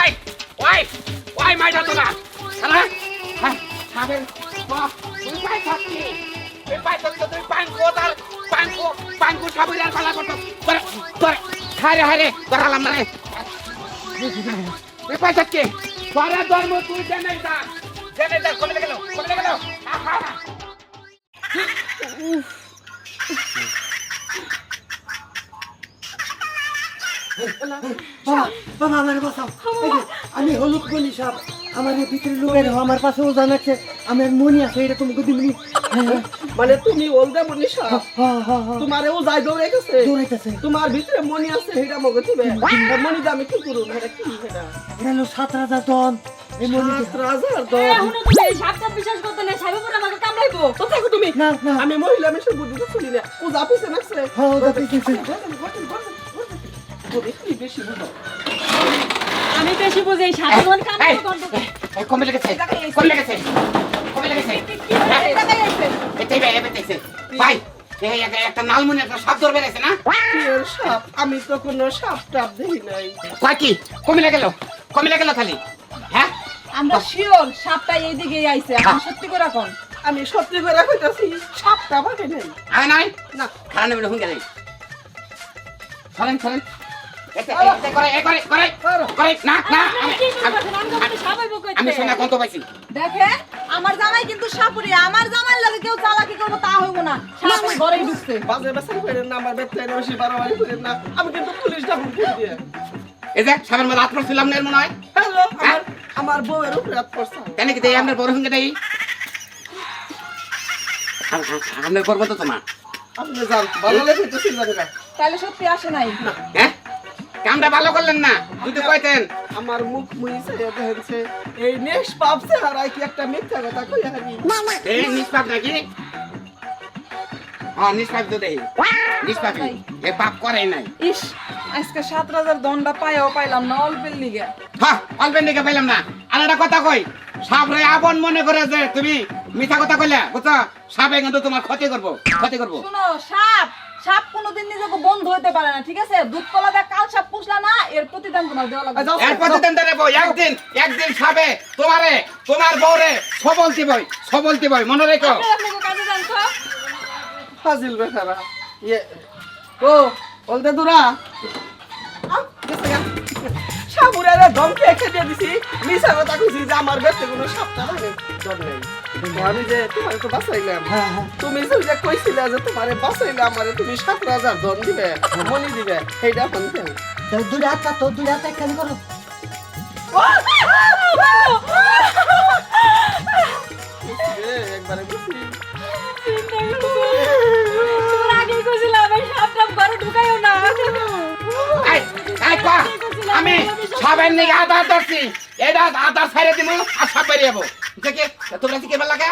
ওই ওই ওই মাইটা তোরা শালা হ্যাঁ সাবেন তুই পাই থাকবি তুই পাই থাকবি তুই পাঙ্কু সাবুজার পালা করতো করে করে হারে হারে করালাম না রে তুই পাই থাকবি তোরা ধর্ম তুই জেনে যা কমে গেল বাবা আমার বাঁচাও আমি হলুদ গলি সাপ আমার ভিতরে লুকাই রাখো আমার পাশে ওজন আছে আমার মনি আছে এটা তোমাকে দিবনি মানে তুমি ওলদা মনি সাপ তোমারে ও যাই দৌড়াইতেছে দৌড়াইতেছে তোমার ভিতরে মনি আছে এটা মগে দিবে মনি দামে কি করব এটা কি এটা এটা হলো 7,000 টন এই মনি 7,000 দন এখনো তুমি এই সাপটা বিশ্বাস করতে না সাইবো পরে আমাকে কামড়াইবো তো থাকো তুমি না না আমি মহিলা মানুষের বুদ্ধি তো শুনি না ও যাপিছে নাকছে হ্যাঁ ওটা পিছিয়ে বেশি বুঝো আমি বেশি বুঝি এই সাপ মন কামড়াইবো কোন কমে লেগেছে এটাই ভাই এই একটা নালমুনি একটা সাপ ধরবে গেছে না এর সাপ আমি তো কোনো সাপ টাপ দেখি নাই কয় কি কমে গেল খালি হ্যাঁ আমরা শিওর সাপটা এইদিকে আইছে আপনি সত্যি করে কোন আমি সত্যি করে কইতাছি সাপটা বাগে নাই আয় নাই না খারাপ নেবে হুঙ্গে নাই চলেন আমি শোনা কত পাইছি দেখে আমার জামাই কিন্তু সাপুরি আমার জামাই লাগে কেউ চালাকি করবো তা হইব না সাপ ওই ঘরেই ঢুকছে বাজে বাসাই করেন না আমার বেতে বেশি বাড়াবাড়ি করেন না আমি কিন্তু পুলিশ ডাকুন দিয়ে এই যে সাবের মধ্যে হাত পড়ছিলাম না এর মনে হয় হ্যালো আমার বউয়ের উপরে হাত পড়ছে কেন কি আপনার বড় হুঙ্গে দেই আপনার করবো তো তোমার আপনি যান ভালো লেগে তো সিলভার তাহলে সত্যি আসে নাই হ্যাঁ কামটা ভালো করলেন না যদি কইতেন আমার মুখ মুইছে দেখেছে এই নেক্সট পাপছে হারাই কি একটা মিথ্যা কথা কই হারি এই নিষ্পাপ নাকি হ্যাঁ নিষ্পাপ তো দেই নিষ্পাপই এ পাপ করে নাই ইস আজকে 7,000 দন্ডা পাইলাম না অল্পের লিগে হ্যাঁ অল্পের দিকে পাইলাম না আর একটা কথা কই সাপ রে আপন মনে করে যে তুমি মিথ্যা কথা কইলা বুঝছো সাপে কিন্তু তোমার ক্ষতি করবো শুনো সাপ কোনোদিন নিজেকে বন্ধ হইতে পারে না ঠিক আছে দুধ কলা দা কাল সাপ পুষলা না এর প্রতিদান তোমার দেওয়া লাগবে এর প্রতিদিন দেবো একদিন সাপে তোমার বউরে সবল দিবই মনে রেখো আপনাকে কাজে জানতো ফাজিল বেচারা ইয়ে ও বলতে দুরা সাপুরারে ধমকি এসে দিয়ে দিছি মিছা কথা কইছি যে আমার বেতে কোনো সাপটা লাগে ডর নেই আমি যে তোমার তো বাঁচাইলাম তুমি যে কইছিলে যে তোমারে বাঁচাইলে আমারে তুমি 7,000 ধন দিবে মনি দিবে এইটা বলতে দুই হাত তো দুই হাত একখানি করো একবারে কইছি তোর আগে কইছিলাম এই সাপটা ঘরে ঢুকাইও না আমি সাবের নিকে আধার ধরছি এটা আধার ছাইরে দিব আর সাপ বেরিয়ে যাবো দেখে তোমরা কি কেমন লাগে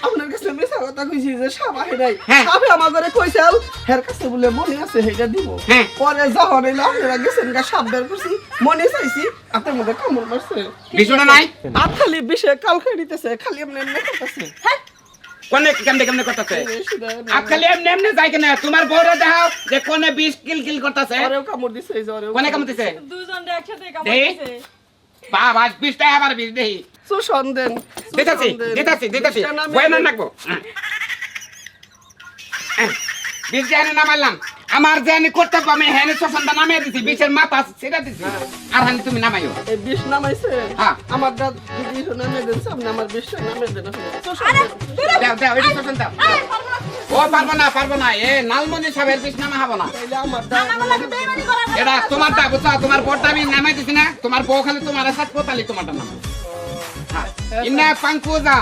আপনার কাছে মিছা কথা কইছি যে সাপ আহে নাই হ্যাঁ। সাপে আমাদের কইছাল হের কাছে বলে মনে আছে হেটা দিব হ্যাঁ। পরে যখন এলো আপনারা গেছেন গা সাপ বের করছি মনে চাইছি আপনার মধ্যে কামড় মারছে বিছুনা নাই আর খালি বিষে কাল খাইতেছে খালি এমনি এমনি করতেছে কোনে কেমনে করতেছে আপ খালি এমনি যাই কেন তোমার বউরে দেখাও যে কোনে 20 কিল করতেছে ওরেও কামড় দিছে এই যে ওরেও কোনে কামড় দিছে দুজন একসাথে দেই কামড়াইছে বাবা 20 টাকা আবার 20 দেই সুশন দেন দিতাছি বয়না নাকবো 20 জানি নামাইলাম আমার জানি করতে আমি হেনে সসন্দা নামিয়ে দিছি 20 এর মাথা সেটা দিছি আর হানি তুমি নামাইও এই বিষ নামাইছে হ্যাঁ। আমার দাদ দিদি নামে দেন সামনে আমার বিষ নামে দেন দাও এটা সসন দাও ও পারবো না এ নালমনি সাহেবের 20 নামা হবো না তাইলে আমার দাদ আমার লাগে বেইমানি করা এটা তোমার দা বুঝছো তোমার বড়টা আমি নামাই দিছি না তোমার বউ খালি তোমার সাথে কোতালি তোমারটা নাম ইন্না পাঙ্কু যা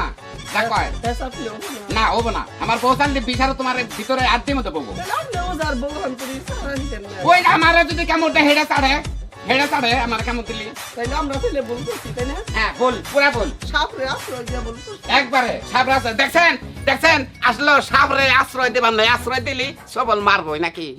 কয় এসা পিও না হবো না আমার বউ চাললে বিচারো তোমার ভিতরে আড্ডি মতো বলবো নেওজার বলহান করি সারান কেন ওই আমার যদি কামড়টা হেডা চাড়ে আমার কামড় দিলি তাইলে আমরা তাইলে বলবো কি তাই না হ্যাঁ বল পুরা বল সাপরে আশ্রয় দিয়া বলবো একবারে সাবরা দেখছেন আসলো সাবরে আশ্রয় দেবার নয় আশ্রয় দিলি সবল মারবই নাকি